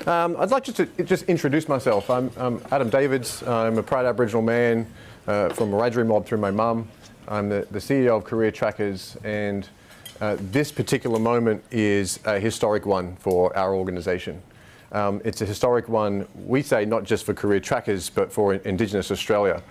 I'd like to just introduce myself. I'm Adam Davids. I'm a proud Aboriginal man from Wiradjuri mob through my mum. I'm the CEO of CareerTrackers, and this particular moment is a historic one for our organisation. It's a historic one, we say, not just for CareerTrackers, but for Indigenous Australia.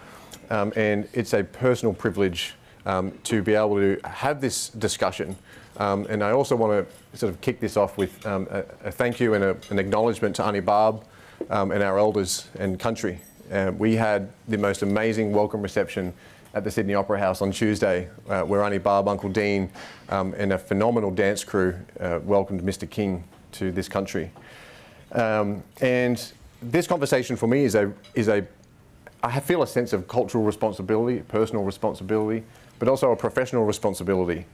And it's a personal privilege to be able to have this discussion. And I also want to sort of kick this off with a thank you and an acknowledgement to Aunty Barb and our elders and country. We had the most amazing welcome reception at the Sydney Opera House on Tuesday, where Aunty Barb, Uncle Dean, and a phenomenal dance crew welcomed Mr. King to this country. And this conversation for me I feel a sense of cultural responsibility, personal responsibility, but also a professional responsibility.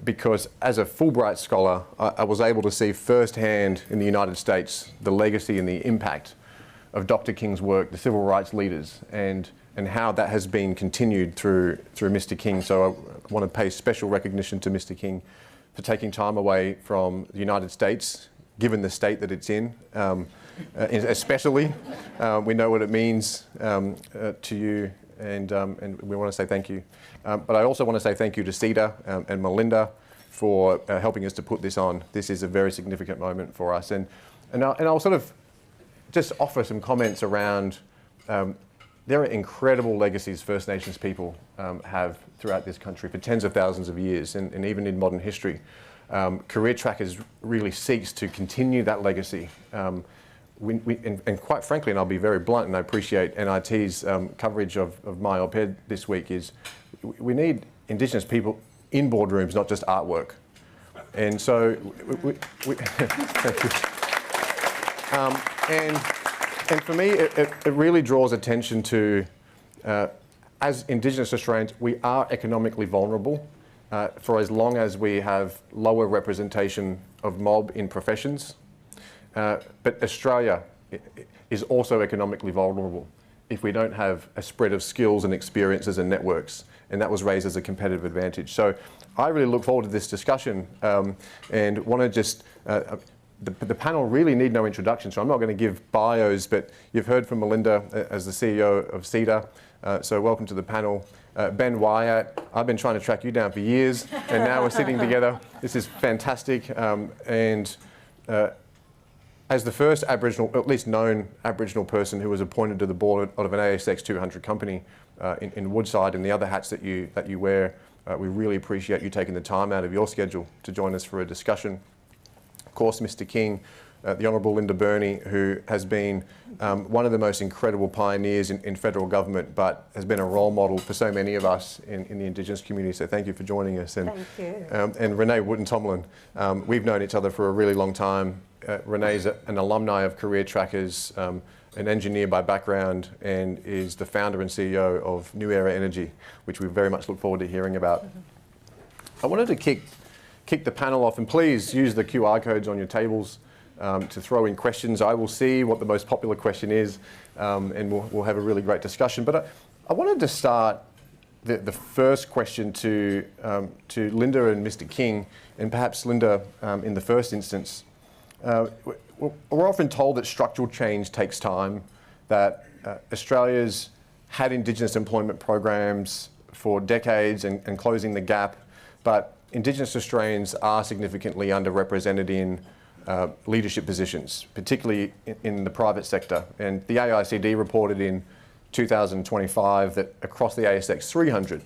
Because as a Fulbright scholar, I was able to see firsthand in the United States the legacy and the impact of Dr. King's work, the civil rights leaders, and how that has been continued through Mr. King. So I want to pay special recognition to Mr. King for taking time away from the United States, given the state that it's in, especially. We know what it means to you, and we want to say thank you. But I also want to say thank you to CEDA and Melinda for helping us to put this on. This is a very significant moment for us. And I'll sort of just offer some comments around, there are incredible legacies First Nations people have throughout this country for tens of thousands of years, and even in modern history. CareerTrackers really seeks to continue that legacy. And quite frankly, and I'll be very blunt, and I appreciate NIT's coverage of my op-ed this week, is we need Indigenous people in boardrooms, not just artwork. And so, thank you. And for me, it really draws attention to, as Indigenous Australians, we are economically vulnerable for as long as we have lower representation of mob in professions. But Australia is also economically vulnerable if we don't have a spread of skills and experiences and networks, and that was raised as a competitive advantage. So I really look forward to this discussion and want to just, the panel really need no introduction, so I'm not going to give bios, but you've heard from Melinda as the CEO of CEDA, so welcome to the panel. Ben Wyatt, I've been trying to track you down for years, and now we're sitting together. This is fantastic. As the first Aboriginal, at least known Aboriginal person who was appointed to the board of an ASX 200 company in Woodside, and the other hats that you wear, we really appreciate you taking the time out of your schedule to join us for a discussion. Of course, Mr. King, the Honourable Linda Burney, who has been one of the most incredible pioneers in federal government, but has been a role model for so many of us in the Indigenous community. So thank you for joining us. And, thank you. And Renee, Wootton, Tomlin, we've known each other for a really long time. Renee's an alumni of CareerTrackers, an engineer by background, and is the founder and CEO of New Era Energy, which we very much look forward to hearing about. I wanted to kick the panel off, and please use the QR codes on your tables to throw in questions. I will see what the most popular question is, and we'll have a really great discussion. But I wanted to start the first question to Linda and Mr. King, and perhaps Linda in the first instance. We're often told that structural change takes time, that Australia's had Indigenous employment programs for decades and closing the gap, but Indigenous Australians are significantly underrepresented in leadership positions, particularly in the private sector. And the AICD reported in 2025 that across the ASX 300,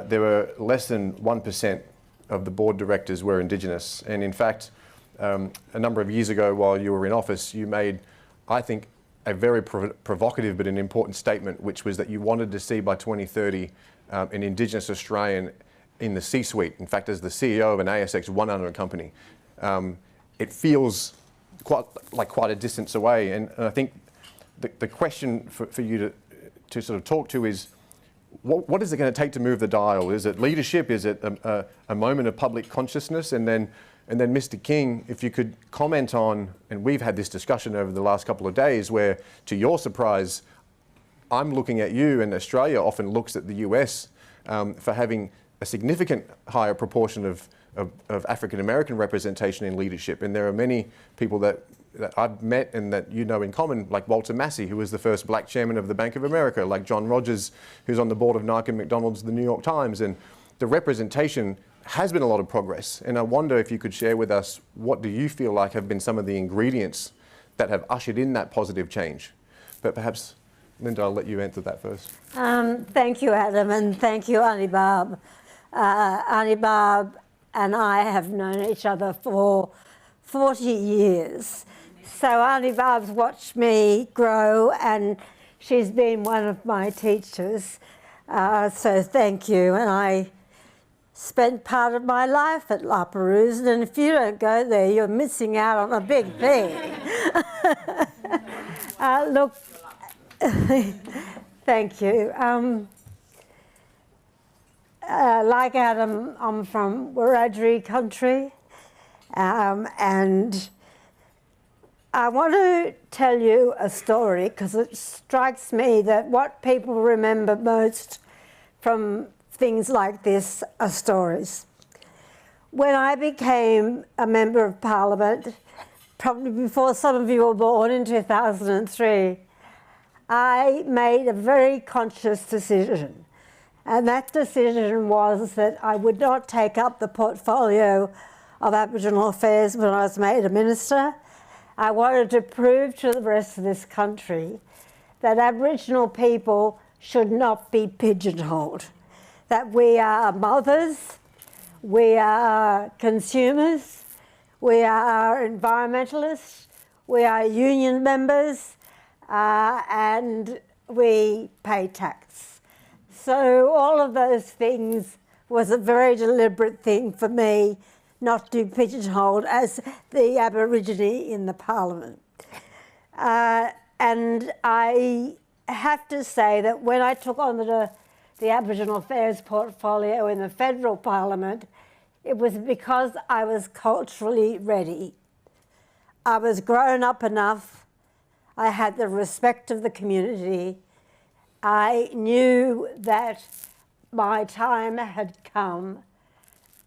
there were less than 1% of the board directors were Indigenous. And in fact, a number of years ago, while you were in office, you made, I think, a very provocative but an important statement, which was that you wanted to see by 2030 an Indigenous Australian in the C-suite. In fact, as the CEO of an ASX 100 company, it feels quite a distance away. And I think the question for you to sort of talk to is, what is it going to take to move the dial? Is it leadership? Is it a moment of public consciousness? And then Mr. King, if you could comment on, and we've had this discussion over the last couple of days where, to your surprise, I'm looking at you, and Australia often looks at the US for having a significant higher proportion of African American representation in leadership. And there are many people that that I've met and that you know in common, like Walter Massey, who was the first black chairman of the Bank of America, like John Rogers, who's on the board of Nike, McDonald's, the New York Times. And the representation has been a lot of progress. And I wonder if you could share with us, what do you feel like have been some of the ingredients that have ushered in that positive change? But perhaps, Linda, I'll let you answer that first. Thank you, Adam, and thank you, Auntie Barb. Auntie Barb and I have known each other for 40 years. So Auntie Barb's watched me grow, and she's been one of my teachers. So thank you. And I spent part of my life at La Perouse, and if you don't go there, you're missing out on a big thing. Look, thank you. Like Adam, I'm from Wiradjuri country, and I want to tell you a story because it strikes me that what people remember most from things like this are stories. When I became a member of Parliament, probably before some of you were born in 2003, I made a very conscious decision. And that decision was that I would not take up the portfolio of Aboriginal Affairs when I was made a minister. I wanted to prove to the rest of this country that Aboriginal people should not be pigeonholed, that we are mothers, we are consumers, we are environmentalists, we are union members, and we pay tax. So all of those things was a very deliberate thing for me not to be pigeonholed as the Aborigine in the Parliament. And I have to say that when I took on the Aboriginal Affairs portfolio in the federal Parliament, it was because I was culturally ready. I was grown up enough. I had the respect of the community. I knew that my time had come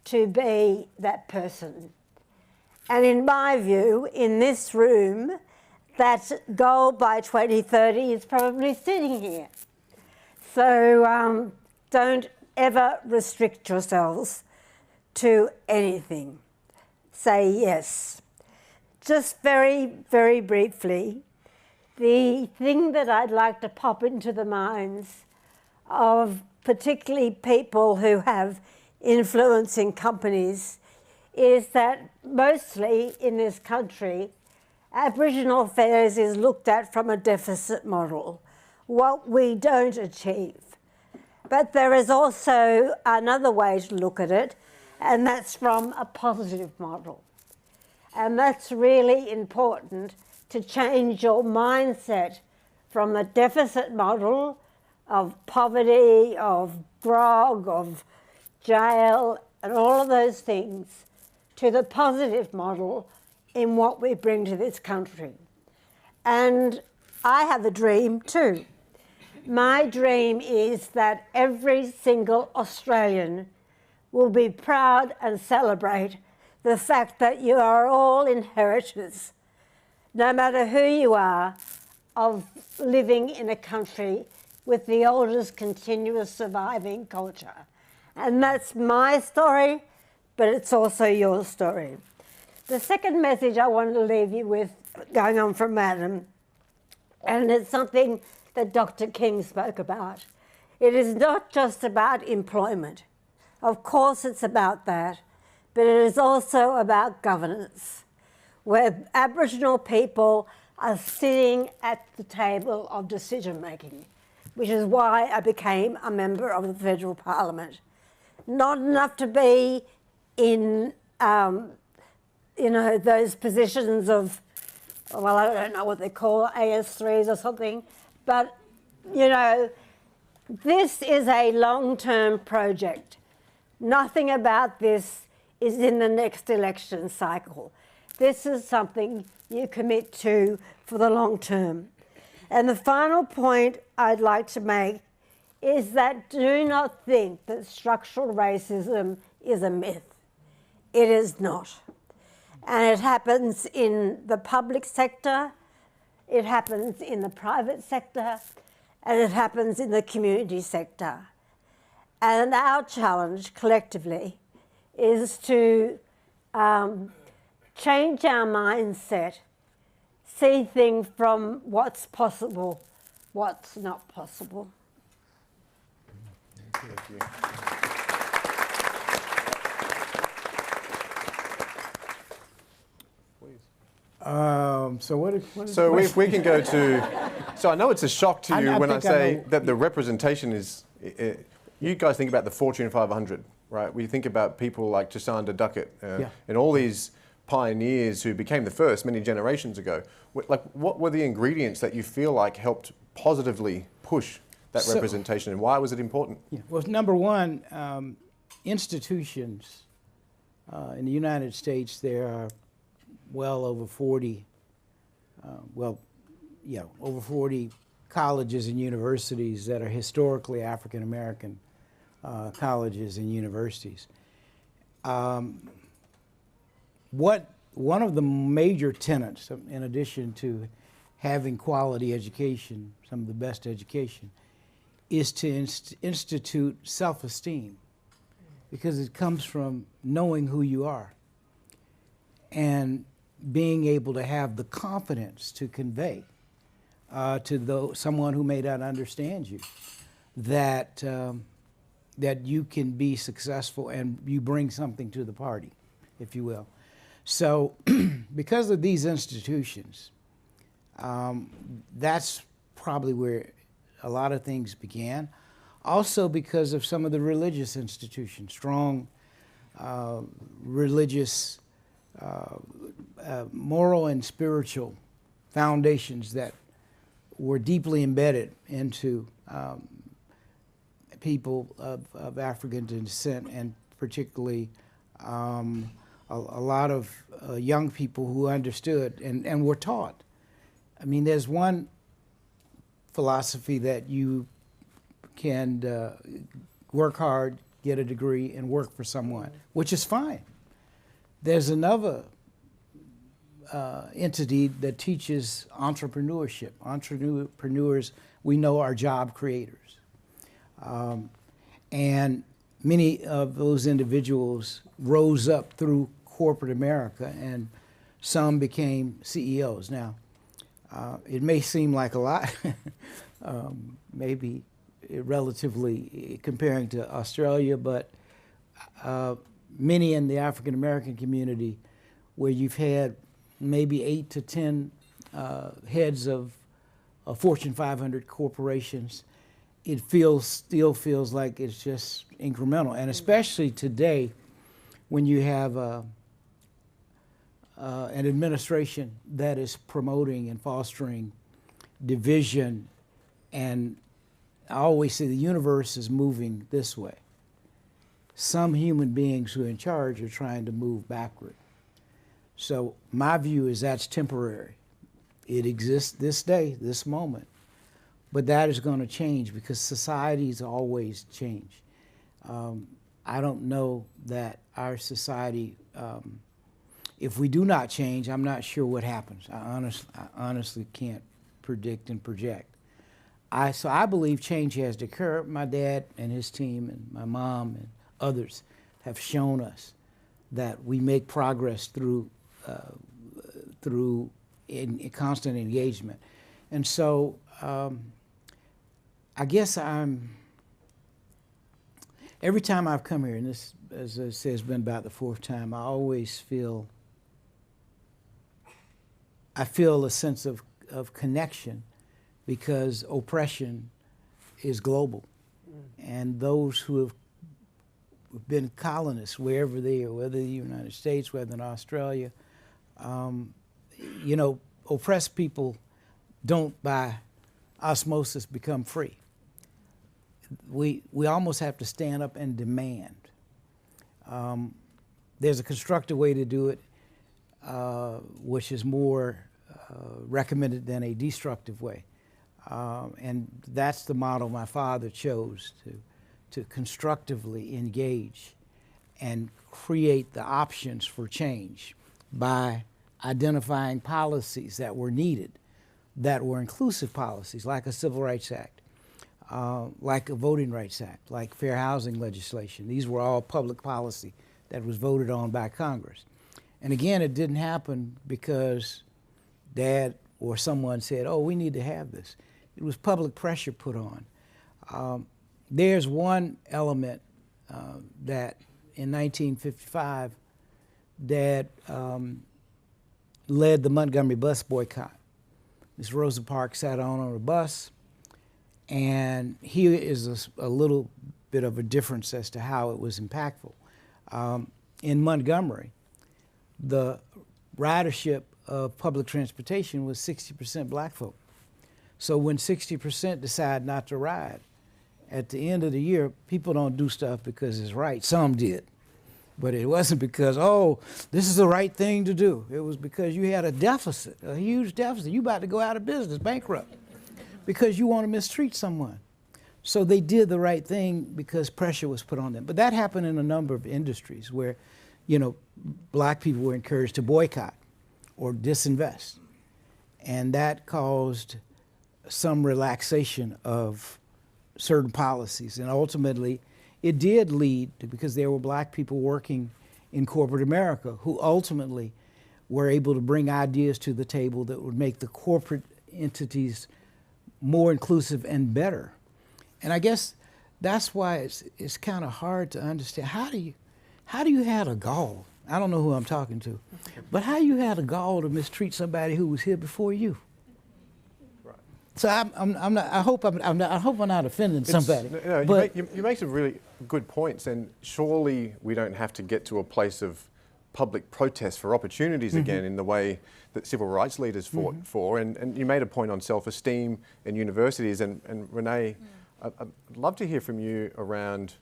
to be that person. And in my view, in this room, that goal by 2030 is probably sitting here. So don't ever restrict yourselves to anything. Say yes. Just very, very briefly, the thing that I'd like to pop into the minds of particularly people who have influence in companies is that mostly in this country, Aboriginal affairs is looked at from a deficit model, what we don't achieve. But there is also another way to look at it, and that's from a positive model. And that's really important, to change your mindset from the deficit model of poverty, of grog, of jail, and all of those things, to the positive model in what we bring to this country. And I have a dream too. My dream is that every single Australian will be proud and celebrate the fact that you are all inheritors, no matter who you are, of living in a country with the oldest continuous surviving culture. And that's my story, but it's also your story. The second message I wanted to leave you with, going on from Adam, and it's something that Dr. King spoke about. It is not just about employment. Of course it's about that, but it is also about governance, where Aboriginal people are sitting at the table of decision making, which is why I became a member of the federal parliament. Not enough to be in, those positions of, well, I don't know what they call AS3s or something, but, this is a long-term project. Nothing about this is in the next election cycle. This is something you commit to for the long term. And the final point I'd like to make is that do not think that structural racism is a myth. It is not. And it happens in the public sector, it happens in the private sector, and it happens in the community sector. And our challenge collectively is to change our mindset, see things from what's possible, what's not possible. Thank you. So what So we can go to, so I know it's a shock to you when I say that the representation is, you guys think about the Fortune 500, right? We think about people like Chisanda Duckett and all these pioneers who became the first many generations ago. Like, what were the ingredients that you feel like helped positively push that representation, and why was it important? Yeah. Well, number one, institutions in the United States, there are well over 40, over 40 colleges and universities that are historically African American colleges and universities. One of the major tenets, in addition to having quality education, some of the best education, is to institute self-esteem, because it comes from knowing who you are and being able to have the confidence to convey to someone who may not understand you that that you can be successful and you bring something to the party, if you will. So because of these institutions, that's probably where a lot of things began. Also because of some of the religious institutions, strong religious, moral and spiritual foundations that were deeply embedded into people of African descent, and particularly a lot of young people who understood and were taught. I mean, there's one philosophy that you can work hard, get a degree, and work for someone, which is fine. There's another entity that teaches entrepreneurship. Entrepreneurs, we know, are job creators. And many of those individuals rose up through corporate America, and some became CEOs. Now, it may seem like a lot, maybe relatively comparing to Australia, but many in the African American community, where you've had maybe 8 to 10 heads of Fortune 500 corporations, it still feels like it's just incremental. And especially today, when you have an administration that is promoting and fostering division, and I always say the universe is moving this way. Some human beings who are in charge are trying to move backward. So my view is that's temporary. It exists this day, this moment, but that is going to change because societies always change. I don't know that our society, if we do not change, I'm not sure what happens. I honestly can't predict and project. So I believe change has to occur. My dad and his team and my mom and others have shown us that we make progress through constant engagement. And so I guess every time I've come here, and this, as I say, has been about the 4th time, I always feel a sense of connection, because oppression is global. And those who have been colonists, wherever they are, whether the United States, whether in Australia, oppressed people don't by osmosis become free. We almost have to stand up and demand. There's a constructive way to do it, which is more recommended than a destructive way. And that's the model my father chose, to constructively engage and create the options for change. by identifying policies that were needed, that were inclusive policies, like a Civil Rights Act, like a Voting Rights Act, like fair housing legislation. These were all public policy that was voted on by Congress. And again, it didn't happen because Dad or someone said, oh, we need to have this. It was public pressure put on. There's one element that in 1955, Dad led the Montgomery bus boycott. Miss Rosa Parks sat on a bus, and here is a little bit of a difference as to how it was impactful. In Montgomery, the ridership of public transportation was 60% black folk. So when 60% decide not to ride, at the end of the year, people don't do stuff because it's right. Some did. But it wasn't because, oh, this is the right thing to do. It was because you had a deficit, a huge deficit. You about to go out of business, bankrupt, because you want to mistreat someone. So they did the right thing because pressure was put on them. But that happened in a number of industries where, you know, black people were encouraged to boycott or disinvest. And that caused some relaxation of certain policies. And ultimately, it did lead to, because there were black people working in corporate America who ultimately were able to bring ideas to the table that would make the corporate entities more inclusive and better. And I guess that's why it's kind of hard to understand. How do you have the gall? I don't know who I'm talking to, but how you had the gall to mistreat somebody who was here before you? So I'm not. I hope I'm not offending somebody. No, but you make some really good points, and surely we don't have to get to a place of public protest for opportunities again in the way that civil rights leaders fought for. And you made a point on self-esteem in universities, and Renee, I'd love to hear from you around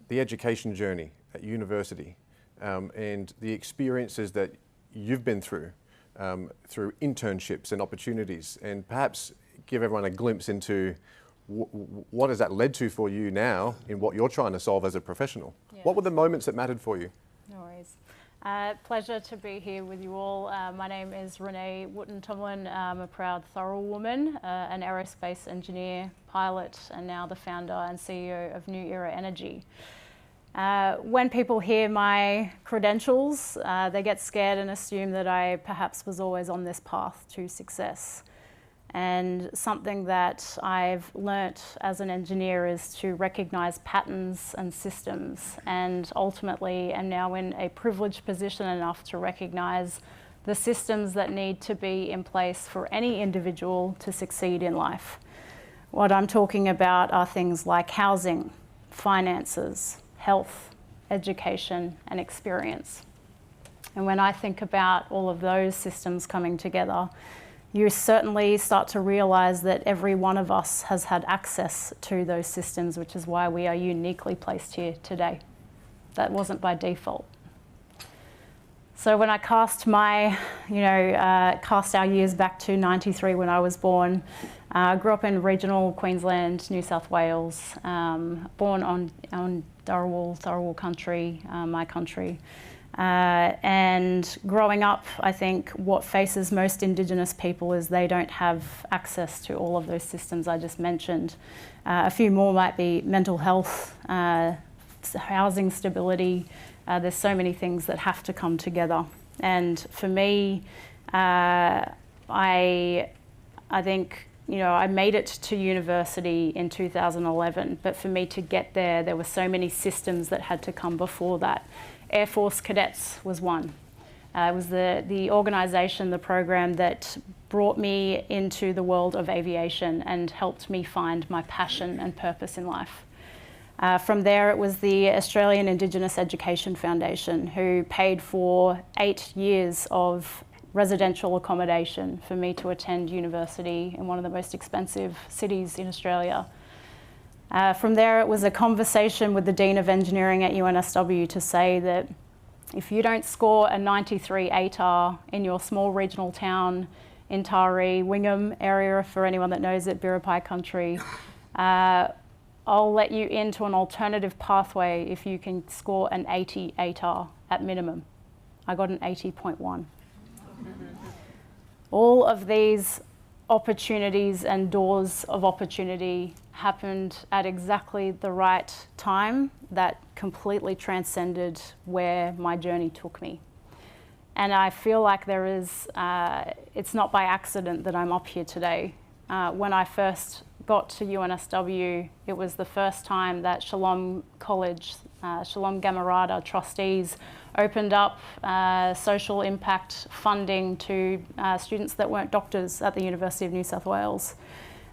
the education journey at university and the experiences that you've been through internships and opportunities, and perhaps give everyone a glimpse into what has that led to for you now in what you're trying to solve as a professional. Yeah. What were the moments that mattered for you? No worries. Pleasure to be here with you all. My name is Renee Wootton Tomlin. I'm a proud Thorough woman, an aerospace engineer, pilot, and now the founder and CEO of New Era Energy. When people hear my credentials, they get scared and assume that I perhaps was always on this path to success. And something that I've learnt as an engineer is to recognize patterns and systems, and ultimately am now in a privileged position enough to recognize the systems that need to be in place for any individual to succeed in life. What I'm talking about are things like housing, finances, health, education, and experience. And when I think about all of those systems coming together, you certainly start to realize that every one of us has had access to those systems, which is why we are uniquely placed here today. That wasn't by default. So when I cast cast our years back to 93 when I was born, I grew up in regional Queensland, New South Wales, born on Dharawal country, my country. And growing up, I think what faces most Indigenous people is they don't have access to all of those systems I just mentioned. A few more might be mental health, housing stability. There's so many things that have to come together. And for me, I think, I made it to university in 2011, but for me to get there, there were so many systems that had to come before that. Air Force Cadets was one. It was the organisation, the program that brought me into the world of aviation and helped me find my passion and purpose in life. From there, it was the Australian Indigenous Education Foundation, who paid for 8 years of residential accommodation for me to attend university in one of the most expensive cities in Australia. From there, it was a conversation with the Dean of Engineering at UNSW to say that if you don't score a 93 ATAR in your small regional town in Taree, Wingham area, for anyone that knows it, Biripi country, I'll let you into an alternative pathway if you can score an 80 ATAR at minimum. I got an 80.1. All of these opportunities and doors of opportunity happened at exactly the right time that completely transcended where my journey took me. And I feel like it's not by accident that I'm up here today. When I first got to UNSW, it was the first time that Shalom College, Shalom Gamarada trustees opened up social impact funding to students that weren't doctors at the University of New South Wales.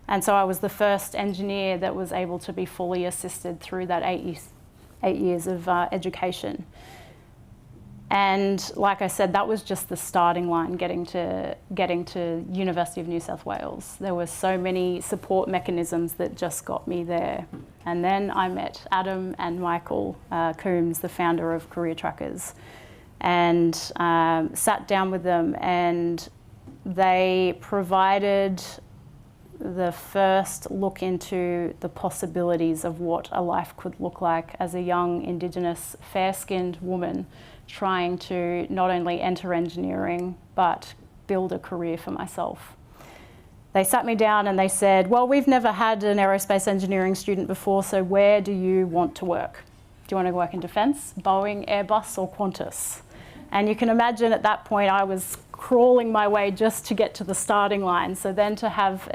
And so I was the first engineer that was able to be fully assisted through that 8 years of education. And like I said, that was just the starting line getting to University of New South Wales. There were so many support mechanisms that just got me there. And then I met Adam and Michael Coombs, the founder of CareerTrackers, and sat down with them, and they provided the first look into the possibilities of what a life could look like as a young Indigenous, fair-skinned woman trying to not only enter engineering, but build a career for myself. They sat me down and they said, well, we've never had an aerospace engineering student before, so where do you want to work? Do you want to work in defence, Boeing, Airbus, or Qantas? And you can imagine at that point I was crawling my way just to get to the starting line. So then to have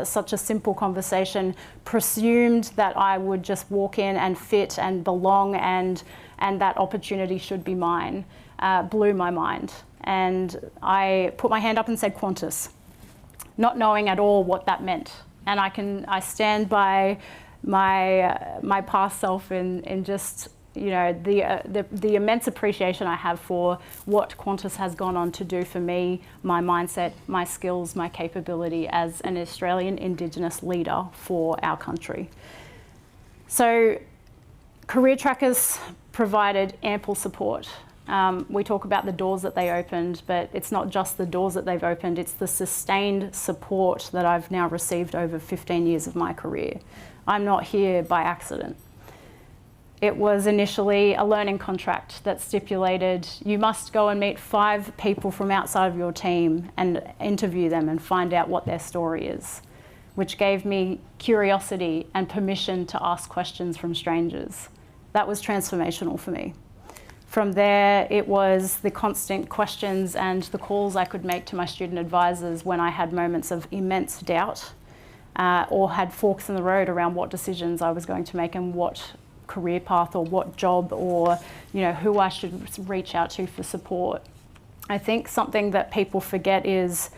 such a simple conversation presumed that I would just walk in and fit and belong, and that opportunity should be mine, blew my mind. And I put my hand up and said Qantas, not knowing at all what that meant. And I stand by my past self in just, you know, the immense appreciation I have for what Qantas has gone on to do for me, my mindset, my skills, my capability as an Australian Indigenous leader for our country. So CareerTrackers provided ample support. We talk about the doors that they opened, but it's not just the doors that they've opened, it's the sustained support that I've now received over 15 years of my career. I'm not here by accident. It was initially a learning contract that stipulated you must go and meet 5 people from outside of your team and interview them and find out what their story is, which gave me curiosity and permission to ask questions from strangers. That was transformational for me. From there, it was the constant questions and the calls I could make to my student advisors when I had moments of immense doubt or had forks in the road around what decisions I was going to make and what career path or what job or, you know, who I should reach out to for support. I think something that people forget is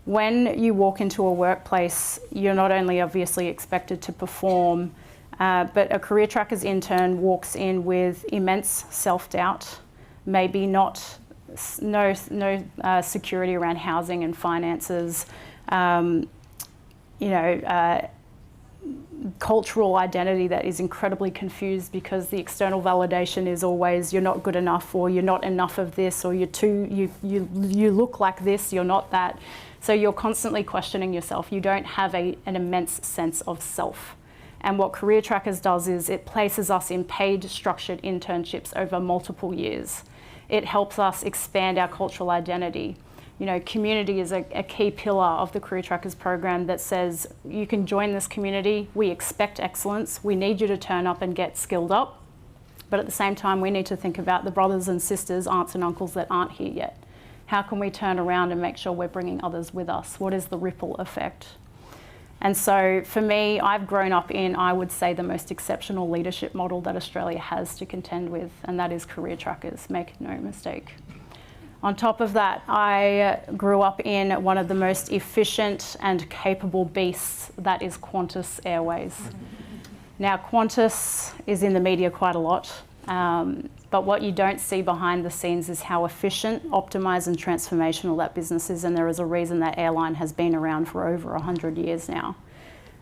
when you walk into a workplace, you're not only obviously expected to perform, but a CareerTrackers intern walks in with immense self-doubt, maybe no security around housing and finances, cultural identity that is incredibly confused because the external validation is always you're not good enough, or you're not enough of this, or you look like this, you're not that. So you're constantly questioning yourself. You don't have an immense sense of self. And what CareerTrackers does is it places us in paid structured internships over multiple years. It helps us expand our cultural identity. You know, community is a key pillar of the CareerTrackers program that says you can join this community, we expect excellence, we need you to turn up and get skilled up, but at the same time we need to think about the brothers and sisters, aunts and uncles that aren't here yet. How can we turn around and make sure we're bringing others with us? What is the ripple effect? And so for me, I've grown up in, I would say, the most exceptional leadership model that Australia has to contend with, and that is CareerTrackers, make no mistake. On top of that, I grew up in one of the most efficient and capable beasts, that is Qantas Airways. Now, Qantas is in the media quite a lot, but what you don't see behind the scenes is how efficient, optimised and transformational that business is, and there is a reason that airline has been around for over 100 years now.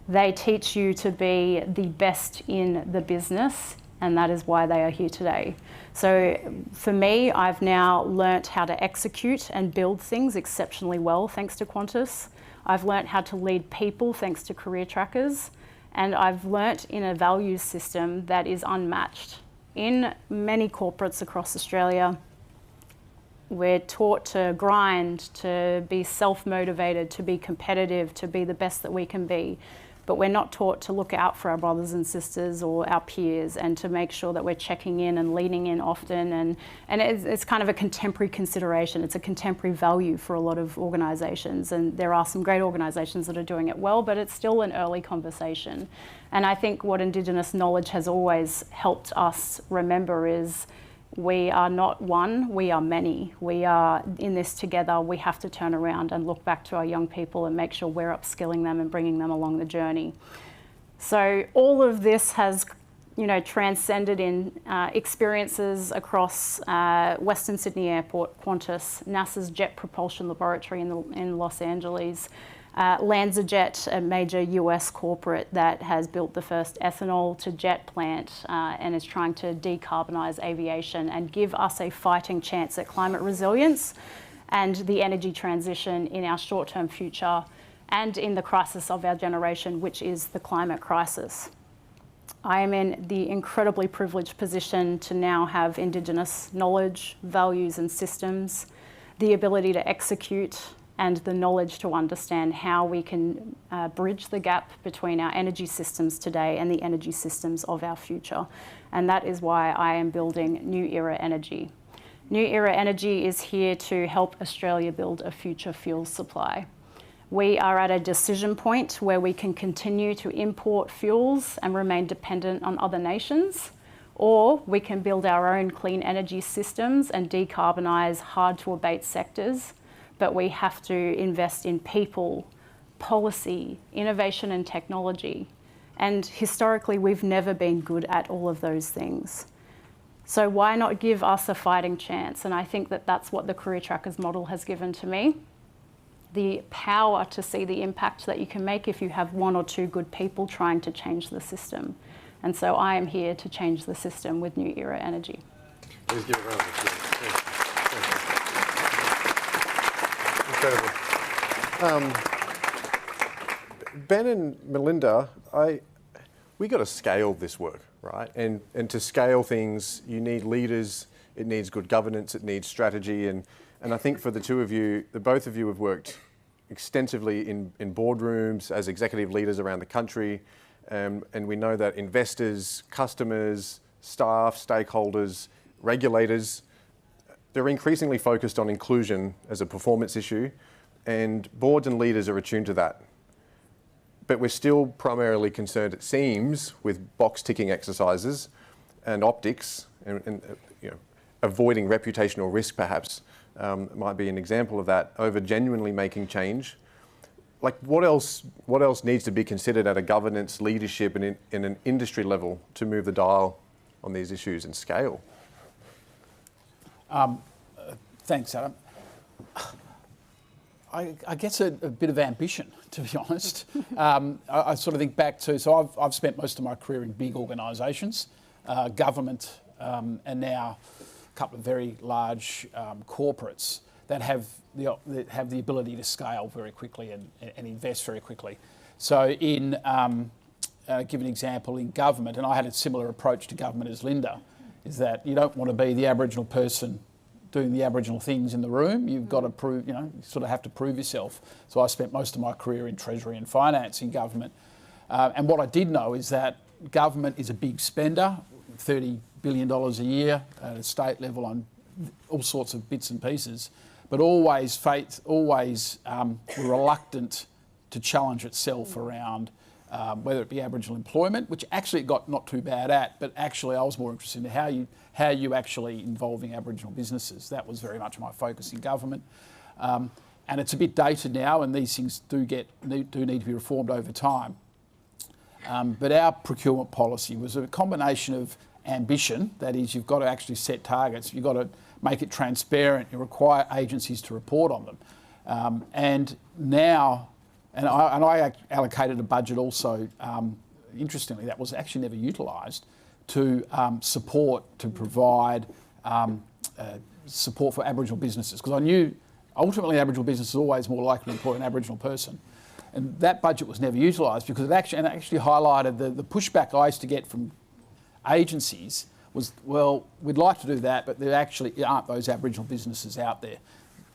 They teach you to be the best in the business, and that is why they are here today. So for me, I've now learnt how to execute and build things exceptionally well thanks to Qantas. I've learnt how to lead people thanks to CareerTrackers, and I've learnt in a values system that is unmatched. In many corporates across Australia, We're taught to grind, to be self-motivated, to be competitive, to be the best that we can be. But we're not taught to look out for our brothers and sisters or our peers and to make sure that we're checking in and leaning in often. And it's kind of a contemporary consideration. It's a contemporary value for a lot of organisations. And there are some great organisations that are doing it well, but it's still an early conversation. And I think what Indigenous knowledge has always helped us remember is we are not one, we are many. We are in this together. We have to turn around and look back to our young people and make sure we're upskilling them and bringing them along the journey. So all of this has, transcended in experiences across Western Sydney Airport, Qantas, NASA's Jet Propulsion Laboratory in Los Angeles, LanzaJet, a major US corporate that has built the first ethanol to jet plant and is trying to decarbonise aviation and give us a fighting chance at climate resilience and the energy transition in our short-term future and in the crisis of our generation, which is the climate crisis. I am in the incredibly privileged position to now have Indigenous knowledge, values and systems, the ability to execute and the knowledge to understand how we can bridge the gap between our energy systems today and the energy systems of our future. And that is why I am building New Era Energy. New Era Energy is here to help Australia build a future fuel supply. We are at a decision point where we can continue to import fuels and remain dependent on other nations, or we can build our own clean energy systems and decarbonise hard-to-abate sectors. But we have to invest in people, policy, innovation and technology. And historically, we've never been good at all of those things. So why not give us a fighting chance? And I think that that's what the Career Trackers model has given to me. The power to see the impact that you can make if you have one or two good people trying to change the system. And so I am here to change the system with New Era Energy. Please give it a round of applause. Incredible. Ben and Melinda, we got to scale this work, right? And to scale things, you need leaders, it needs good governance, it needs strategy. And I think for the two of you, both of you have worked extensively in boardrooms as executive leaders around the country. And we know that investors, customers, staff, stakeholders, regulators, they're increasingly focused on inclusion as a performance issue, and boards and leaders are attuned to that. But we're still primarily concerned, it seems, with box-ticking exercises and optics, and avoiding reputational risk perhaps might be an example of that, over genuinely making change. Like what else needs to be considered at a governance, leadership and in an industry level to move the dial on these issues and scale? Thanks, Adam. I guess a bit of ambition, to be honest. I sort of think back to, so I've spent most of my career in big organisations, government, and now a couple of very large corporates that have the ability to scale very quickly and invest very quickly. So in, give an example, in government, and I had a similar approach to government as Linda, is that you don't want to be the Aboriginal person doing the Aboriginal things in the room. You've got to prove, you sort of have to prove yourself. So I spent most of my career in Treasury and Finance in government. And what I did know is that government is a big spender, $30 billion a year at a state level on all sorts of bits and pieces, but always reluctant to challenge itself around whether it be Aboriginal employment, which actually it got not too bad at, but actually I was more interested in how you actually involving Aboriginal businesses. That was very much my focus in government. And it's a bit dated now, and these things do need to be reformed over time. But our procurement policy was a combination of ambition, that is, you've got to actually set targets, you've got to make it transparent, you require agencies to report on them. And now, and I allocated a budget also, interestingly, that was actually never utilised, to provide support for Aboriginal businesses, because I knew ultimately Aboriginal business is always more likely to employ an Aboriginal person. And that budget was never utilised because it actually highlighted the pushback I used to get from agencies was, well, we'd like to do that, but there actually aren't those Aboriginal businesses out there.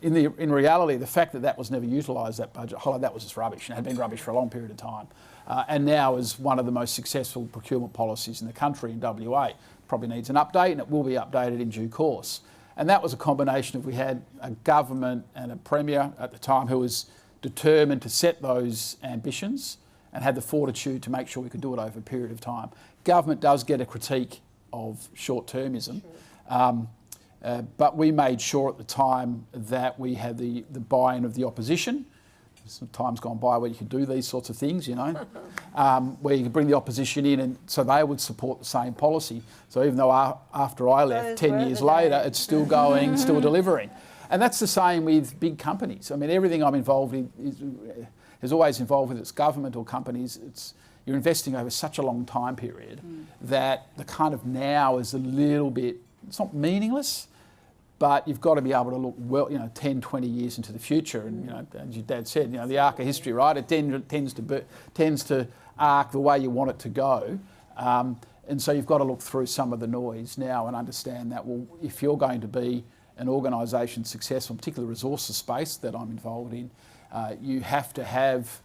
In reality, the fact that that was never utilised, that budget holiday, that was just rubbish. It had been rubbish for a long period of time. And now is one of the most successful procurement policies in the country in WA. Probably needs an update, and it will be updated in due course. And that was a combination of, we had a government and a premier at the time who was determined to set those ambitions and had the fortitude to make sure we could do it over a period of time. Government does get a critique of short-termism, but we made sure at the time that we had the buy-in of the opposition. Some times gone by where you could do these sorts of things, you know, where you could bring the opposition in, and so they would support the same policy. So even though after I left, 10 years later, it's still going, still delivering. And that's the same with big companies. I mean, everything I'm involved in is always involved with its government or companies. You're investing over such a long time period that the kind of now is a little bit, it's not meaningless, but you've got to be able to look well, 10, 20 years into the future. And, as your dad said, the arc of history, right? It tends to arc the way you want it to go. And so you've got to look through some of the noise now and understand that, well, if you're going to be an organisation successful, particularly the resources space that I'm involved in, you have to have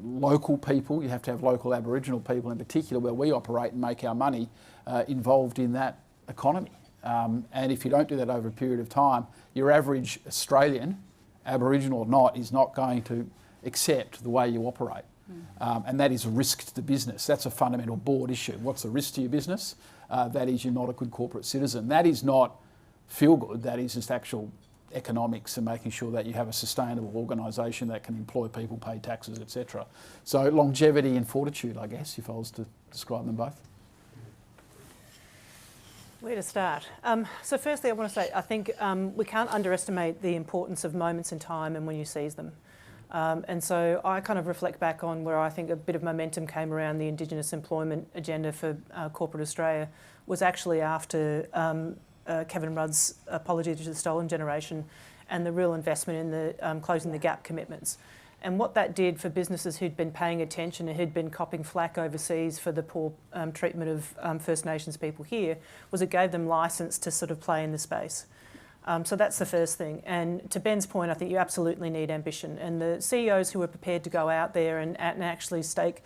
local people, you have to have local Aboriginal people in particular, where we operate and make our money, involved in that economy. And if you don't do that over a period of time, your average Australian, Aboriginal or not, is not going to accept the way you operate. And that is a risk to the business. That's a fundamental board issue. What's the risk to your business? That is, you're not a good corporate citizen. That is not feel good, that is just actual economics and making sure that you have a sustainable organisation that can employ people, pay taxes, etc. So longevity and fortitude, I guess, if I was to describe them both. Where to start? So firstly, I want to say I think we can't underestimate the importance of moments in time and when you seize them. And so I kind of reflect back on where I think a bit of momentum came around the Indigenous employment agenda for corporate Australia was actually after Kevin Rudd's apology to the stolen generation and the real investment in the closing the gap commitments. And what that did for businesses who'd been paying attention and who'd been copping flack overseas for the poor treatment of First Nations people here was it gave them licence to sort of play in the space. So that's the first thing. And to Ben's point, I think you absolutely need ambition. And the CEOs who are prepared to go out there and actually stake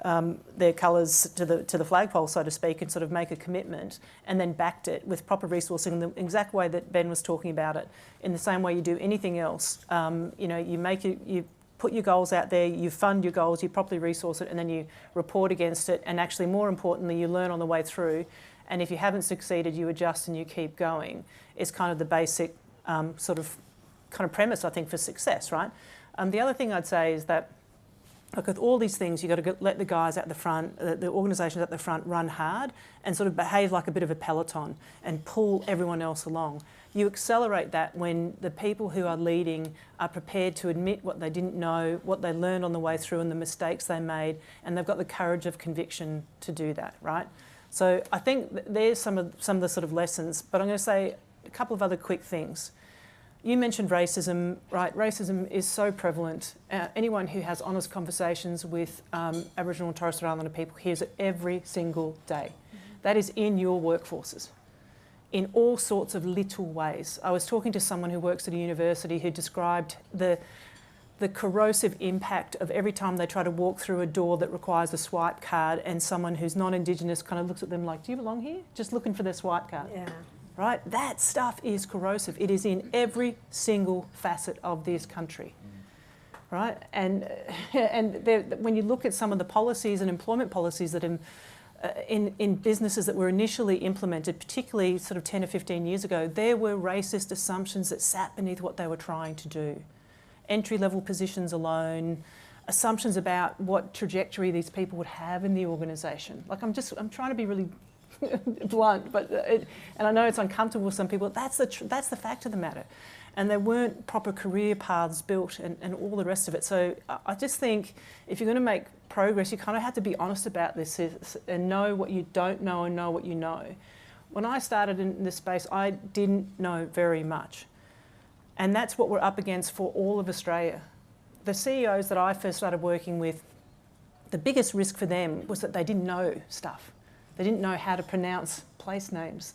their colours to the flagpole, so to speak, and sort of make a commitment and then backed it with proper resourcing in the exact way that Ben was talking about it, in the same way you do anything else. You put your goals out there, you fund your goals, you properly resource it, and then you report against it. And actually, more importantly, you learn on the way through. And if you haven't succeeded, you adjust and you keep going. It's kind of the basic kind of premise, I think, for success, right? The other thing I'd say is that, look, with all these things, you've got to let the guys at the front, the organisations at the front run hard and sort of behave like a bit of a peloton and pull everyone else along. You accelerate that when the people who are leading are prepared to admit what they didn't know, what they learned on the way through and the mistakes they made, and they've got the courage of conviction to do that, right? So I think there's some of the sort of lessons, but I'm going to say a couple of other quick things. You mentioned racism, right? Racism is so prevalent. Anyone who has honest conversations with Aboriginal and Torres Strait Islander people hears it every single day. That is in your workforces, in all sorts of little ways. I was talking to someone who works at a university who described the corrosive impact of every time they try to walk through a door that requires a swipe card and someone who's non-Indigenous kind of looks at them like, do you belong here? Just looking for their swipe card. Yeah. Right? That stuff is corrosive. It is in every single facet of this country. Right? And when you look at some of the policies and employment policies that in businesses that were initially implemented, particularly sort of 10 or 15 years ago, there were racist assumptions that sat beneath what they were trying to do. Entry-level positions alone, assumptions about what trajectory these people would have in the organisation. Like I'm trying to be really blunt, but and I know it's uncomfortable with some people. That's the fact of the matter. And there weren't proper career paths built and all the rest of it. So I just think if you're going to make progress, you kind of have to be honest about this and know what you don't know and know what you know. When I started in this space, I didn't know very much. And that's what we're up against for all of Australia. The CEOs that I first started working with, the biggest risk for them was that they didn't know stuff. They didn't know how to pronounce place names.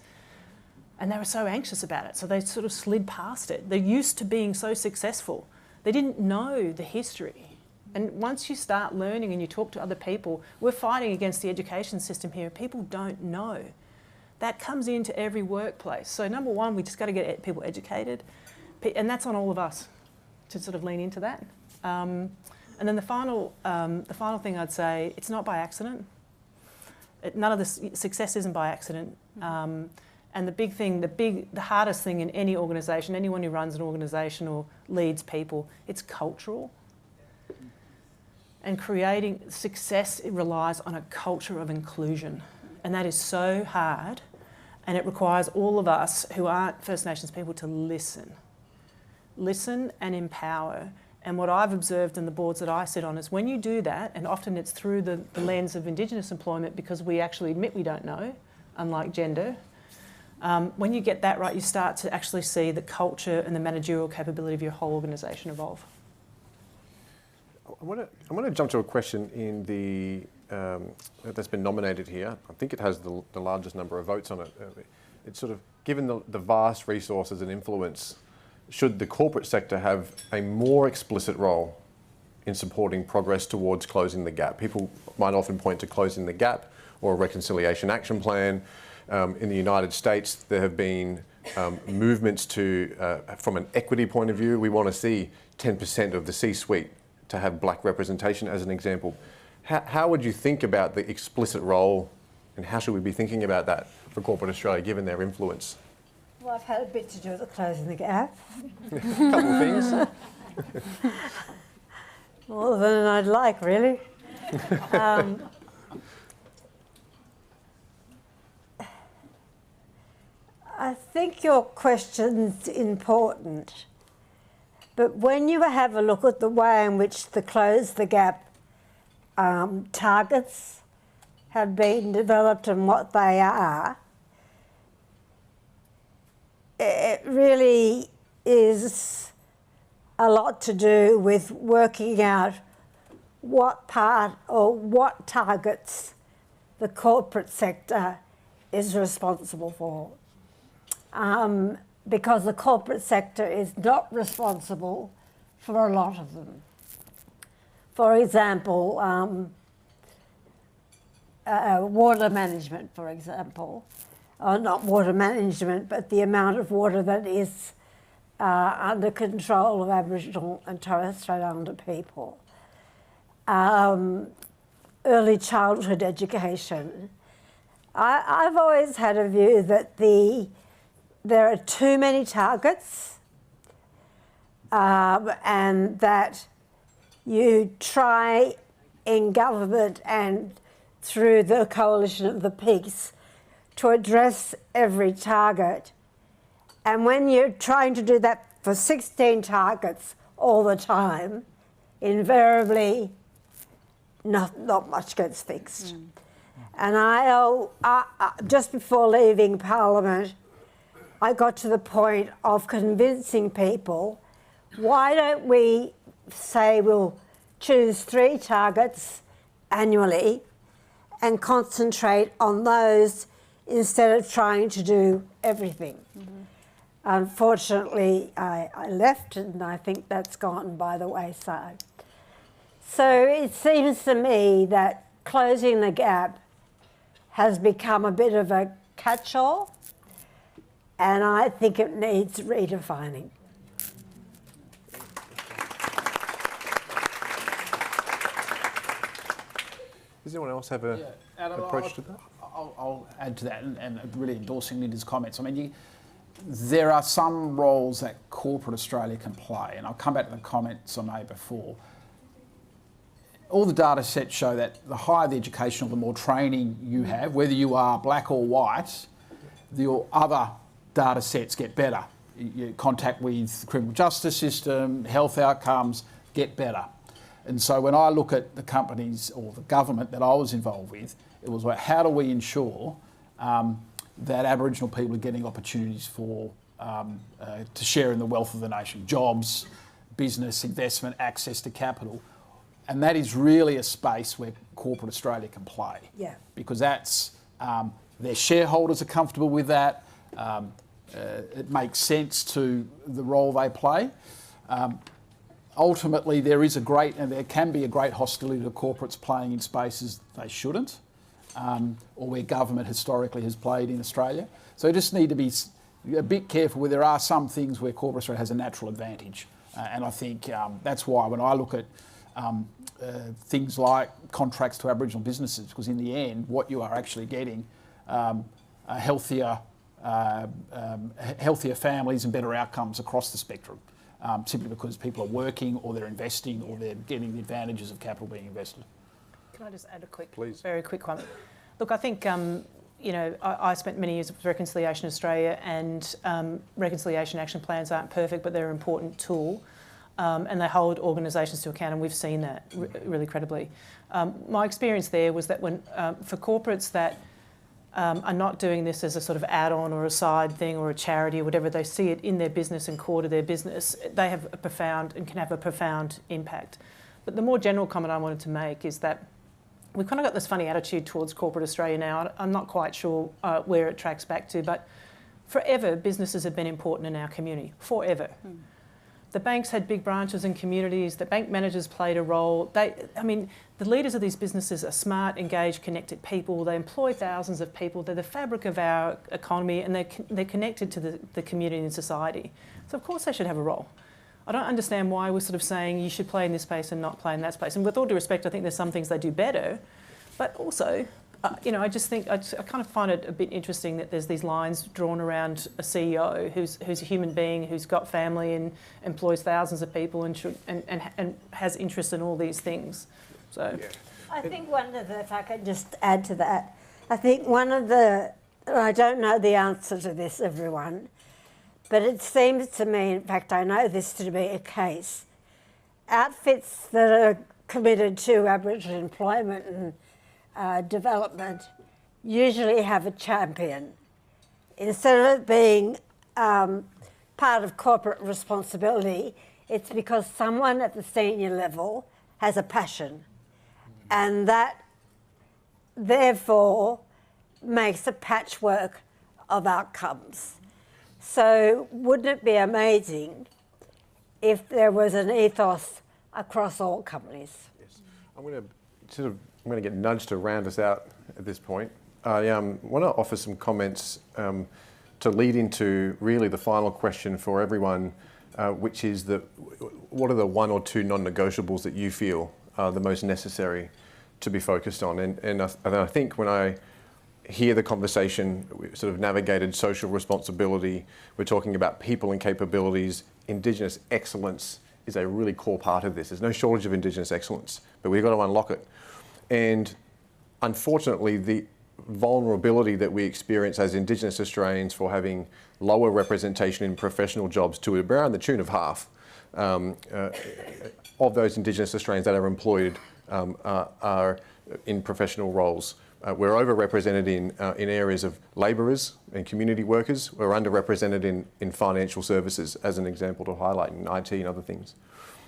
And they were so anxious about it, so they sort of slid past it. They're used to being so successful. They didn't know the history. And once you start learning and you talk to other people, we're fighting against the education system here. People don't know. That comes into every workplace. So number one, we just got to get people educated. And that's on all of us to sort of lean into that. And then the final thing I'd say, it's not by accident. None of this success isn't by accident. And the hardest thing in any organisation, anyone who runs an organisation or leads people, it's cultural. And creating success, it relies on a culture of inclusion. And that is so hard. And it requires all of us who aren't First Nations people to listen. Listen and empower. And what I've observed in the boards that I sit on is when you do that, and often it's through the lens of Indigenous employment because we actually admit we don't know, unlike gender, when you get that right, you start to actually see the culture and the managerial capability of your whole organisation evolve. I want to jump to a question in that's been nominated here. I think it has the largest number of votes on it. It's sort of, given the vast resources and influence, should the corporate sector have a more explicit role in supporting progress towards closing the gap? People might often point to closing the gap or a reconciliation action plan. In the United States, there have been movements to, from an equity point of view, we want to see 10% of the C-suite to have black representation, as an example. How would you think about the explicit role, and how should we be thinking about that for corporate Australia, given their influence? Well, I've had a bit to do with closing the gap. A couple of things. More than I'd like, really. I think your question's important, but when you have a look at the way in which the Close the Gap targets have been developed and what they are, it really is a lot to do with working out what part or what targets the corporate sector is responsible for. Because the corporate sector is not responsible for a lot of them. For example, water management, for example. Not water management, but the amount of water that is under control of Aboriginal and Torres Strait Islander people. Early childhood education. I've always had a view that there are too many targets and that you try in government and through the Coalition of the Peace to address every target. And when you're trying to do that for 16 targets all the time, invariably not much gets fixed. And I just before leaving Parliament, I got to the point of convincing people, why don't we say we'll choose 3 targets annually and concentrate on those instead of trying to do everything. Unfortunately, I left, and I think that's gone by the wayside. So it seems to me that closing the gap has become a bit of a catch-all, and I think it needs redefining. Does anyone else have an approach to that? I'll add to that, and really endorsing Linda's comments. I mean, there are some roles that corporate Australia can play, and I'll come back to the comments I made before. All the data sets show that the higher the education or the more training you have, whether you are black or white, your other data sets get better. Your contact with the criminal justice system, health outcomes get better. And so when I look at the companies or the government that I was involved with, it was like, how do we ensure that Aboriginal people are getting opportunities for to share in the wealth of the nation, jobs, business, investment, access to capital. And that is really a space where corporate Australia can play. Yeah. Because that's Their shareholders are comfortable with that. It makes sense to the role they play. Ultimately, there can be a great hostility to corporates playing in spaces they shouldn't, or where government historically has played in Australia. So you just need to be a bit careful where there are some things where corporate Australia has a natural advantage. And I think that's why when I look at things like contracts to Aboriginal businesses, because in the end, what you are actually getting are healthier families and better outcomes across the spectrum, simply because people are working or they're investing or they're getting the advantages of capital being invested. Can I just add a Please. very quick one? Look, I think, I spent many years with Reconciliation Australia, and reconciliation action plans aren't perfect, but they're an important tool. And they hold organisations to account, and we've seen that really credibly. My experience there was that for corporates that are not doing this as a sort of add-on or a side thing or a charity or whatever, they see it in their business and core to their business, they have a profound and can have a profound impact. But the more general comment I wanted to make is that we've kind of got this funny attitude towards corporate Australia now. I'm not quite sure where it tracks back to, but forever businesses have been important in our community, forever. The banks had big branches in communities. The bank managers played a role. The leaders of these businesses are smart, engaged, connected people. They employ thousands of people. They're the fabric of our economy, and they're connected to the community and society. So of course they should have a role. I don't understand why we're sort of saying you should play in this space and not play in that space. And with all due respect, I think there's some things they do better, but also, I just think I kind of find it a bit interesting that there's these lines drawn around a CEO who's a human being, who's got family and employs thousands of people and has interest in all these things. So, I think if I could just add to that, I think I don't know the answer to this, everyone, but it seems to me, in fact, I know this to be a case. Outfits that are committed to Aboriginal employment and development usually have a champion. Instead of it being part of corporate responsibility, it's because someone at the senior level has a passion, and that therefore makes a patchwork of outcomes. So wouldn't it be amazing if there was an ethos across all companies? Yes. I'm going to get nudged to round us out at this point. I want to offer some comments to lead into really the final question for everyone, which is what are the one or two non-negotiables that you feel are the most necessary to be focused on? And I think when I hear the conversation, we sort of navigated social responsibility, we're talking about people and capabilities. Indigenous excellence is a really core part of this. There's no shortage of Indigenous excellence, but we've got to unlock it. And unfortunately, the vulnerability that we experience as Indigenous Australians for having lower representation in professional jobs to around the tune of half of those Indigenous Australians that are employed are in professional roles. We're overrepresented in areas of labourers and community workers. We're underrepresented in financial services, as an example to highlight, in IT and other things.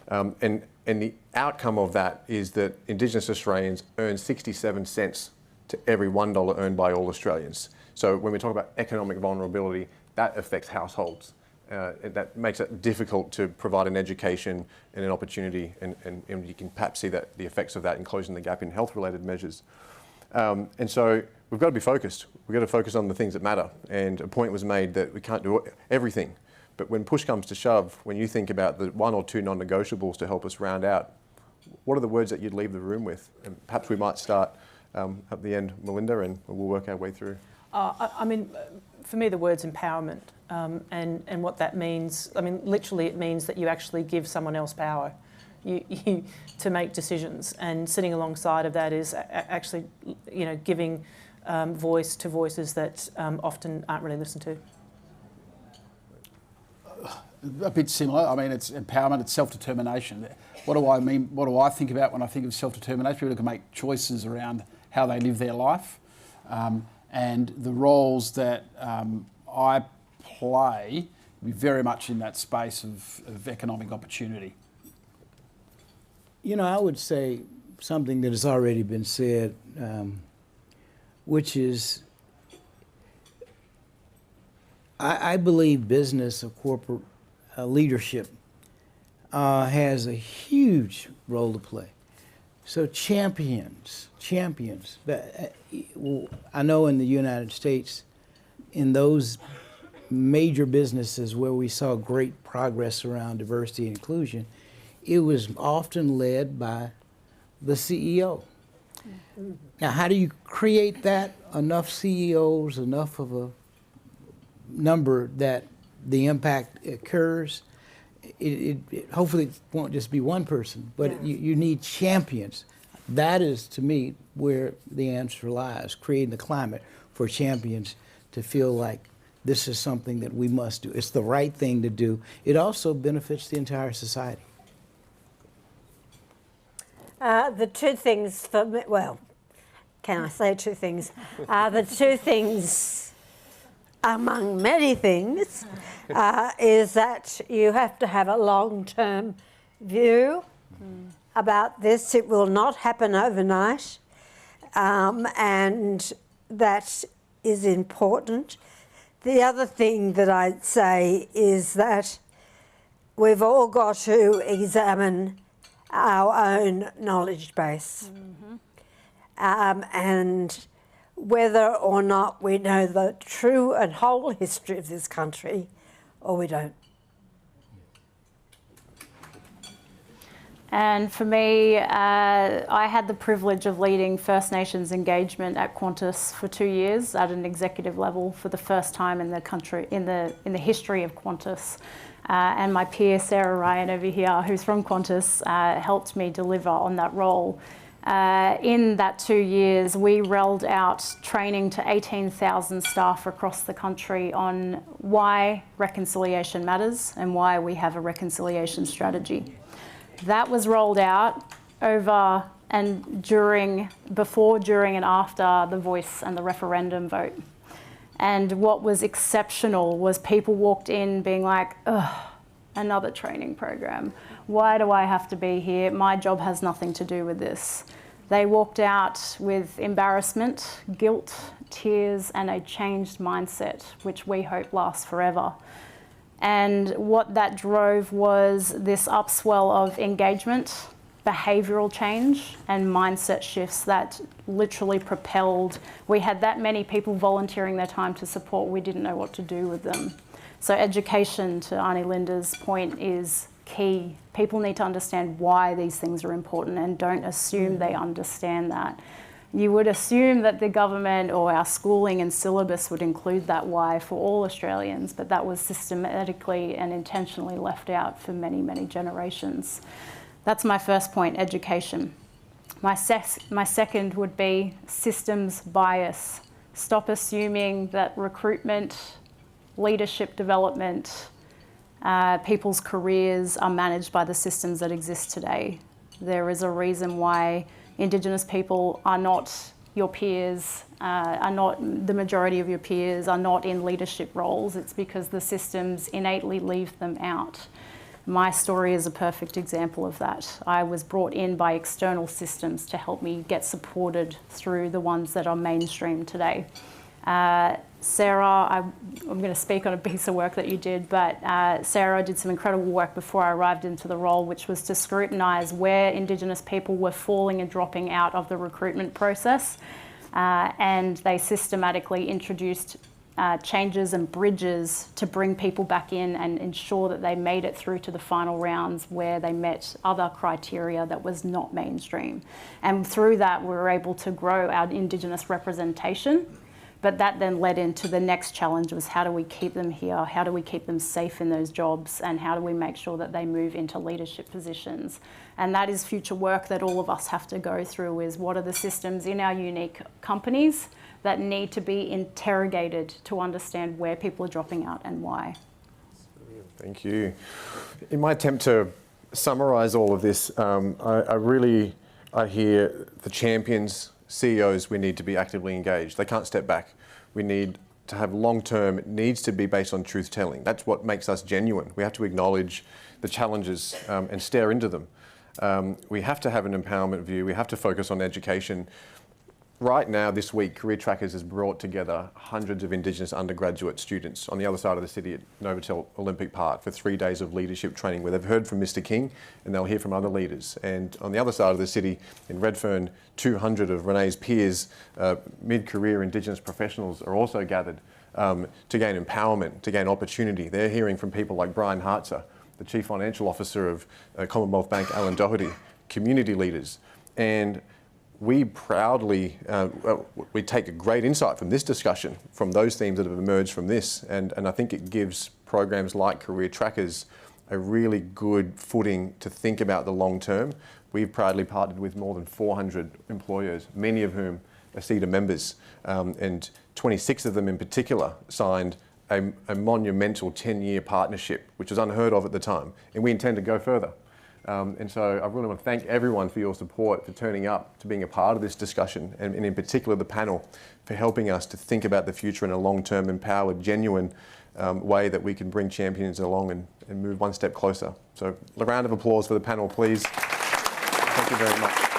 And the outcome of that is that Indigenous Australians earn 67 cents to every $1 earned by all Australians. So when we talk about economic vulnerability, that affects households. That makes it difficult to provide an education and an opportunity, and you can perhaps see that the effects of that in closing the gap in health-related measures. And so we've got to be focused. We've got to focus on the things that matter. And a point was made that we can't do everything. But when push comes to shove, when you think about the one or two non-negotiables to help us round out, what are the words that you'd leave the room with? And perhaps we might start at the end, Melinda, and we'll work our way through. For me, the word's empowerment, and what that means. Literally, it means that you actually give someone else power to make decisions, and sitting alongside of that is actually, giving voice to voices that often aren't really listened to. A bit similar. It's empowerment, it's self-determination. What do I mean? What do I think about when I think of self-determination? People can make choices around how they live their life, and the roles that I play very much in that space of economic opportunity. I would say something that has already been said. which is, I believe business or corporate leadership has a huge role to play. So champions. I know in the United States, in those major businesses where we saw great progress around diversity and inclusion, it was often led by the CEO. Now, how do you create that? Enough CEOs, enough of a number that the impact occurs. It hopefully it won't just be one person, but you need champions. That is, to me, where the answer lies, creating the climate for champions to feel like this is something that we must do. It's the right thing to do. It also benefits the entire society. The two things for me, well, can I say two things? The two things, among many things, is that you have to have a long-term view about this. It will not happen overnight, and that is important. The other thing that I'd say is that we've all got to examine our own knowledge base, and whether or not we know the true and whole history of this country, or we don't. And for me, I had the privilege of leading First Nations engagement at Qantas for 2 years at an executive level for the first time in the country, in the history of Qantas. And my peer, Sarah Ryan over here, who's from Qantas, helped me deliver on that role. In that 2 years, we rolled out training to 18,000 staff across the country on why reconciliation matters and why we have a reconciliation strategy. That was rolled out over and before, during and after the Voice and the referendum vote. And what was exceptional was people walked in being like, ugh, another training program. Why do I have to be here? My job has nothing to do with this. They walked out with embarrassment, guilt, tears, and a changed mindset, which we hope lasts forever. And what that drove was this upswell of engagement, behavioural change, and mindset shifts that literally propelled. We had that many people volunteering their time to support, we didn't know what to do with them. So education, to Auntie Linda's point, is key. People need to understand why these things are important and don't assume they understand that. You would assume that the government or our schooling and syllabus would include that why for all Australians, but that was systematically and intentionally left out for many, many generations. That's my first point, education. My second would be systems bias. Stop assuming that recruitment, leadership development, people's careers are managed by the systems that exist today. There is a reason why Indigenous people are not your peers, the majority of your peers are not in leadership roles. It's because the systems innately leave them out. My story is a perfect example of that. I was brought in by external systems to help me get supported through the ones that are mainstream today. Sarah, I'm going to speak on a piece of work that you did, but Sarah did some incredible work before I arrived into the role, which was to scrutinise where Indigenous people were falling and dropping out of the recruitment process. And they systematically introduced changes and bridges to bring people back in and ensure that they made it through to the final rounds where they met other criteria that was not mainstream. And through that, we were able to grow our Indigenous representation. But that then led into the next challenge was how do we keep them here? How do we keep them safe in those jobs? And how do we make sure that they move into leadership positions? And that is future work that all of us have to go through, is what are the systems in our unique companies that need to be interrogated to understand where people are dropping out and why. Thank you. In my attempt to summarise all of this, I hear the champions, CEOs, we need to be actively engaged. They can't step back. We need to have long-term, it needs to be based on truth-telling. That's what makes us genuine. We have to acknowledge the challenges and stare into them. We have to have an empowerment view. We have to focus on education. right now, this week, CareerTrackers has brought together hundreds of Indigenous undergraduate students on the other side of the city at Novotel Olympic Park for 3 days of leadership training where they've heard from Mr. King and they'll hear from other leaders. And on the other side of the city, in Redfern, 200 of Renee's peers, mid-career Indigenous professionals, are also gathered to gain empowerment, to gain opportunity. They're hearing from people like Brian Hartzer, the Chief Financial Officer of Commonwealth Bank, Alan Doherty, community leaders. And we proudly, we take a great insight from this discussion, from those themes that have emerged from this, and I think it gives programs like CareerTrackers a really good footing to think about the long term. We've proudly partnered with more than 400 employers, many of whom are CEDA members, and 26 of them in particular signed a monumental 10-year partnership, which was unheard of at the time, and we intend to go further. And so I really want to thank everyone for your support, for turning up, to being a part of this discussion, and in particular the panel, for helping us to think about the future in a long-term, empowered, genuine way that we can bring champions along and move one step closer. So a round of applause for the panel, please. Thank you very much.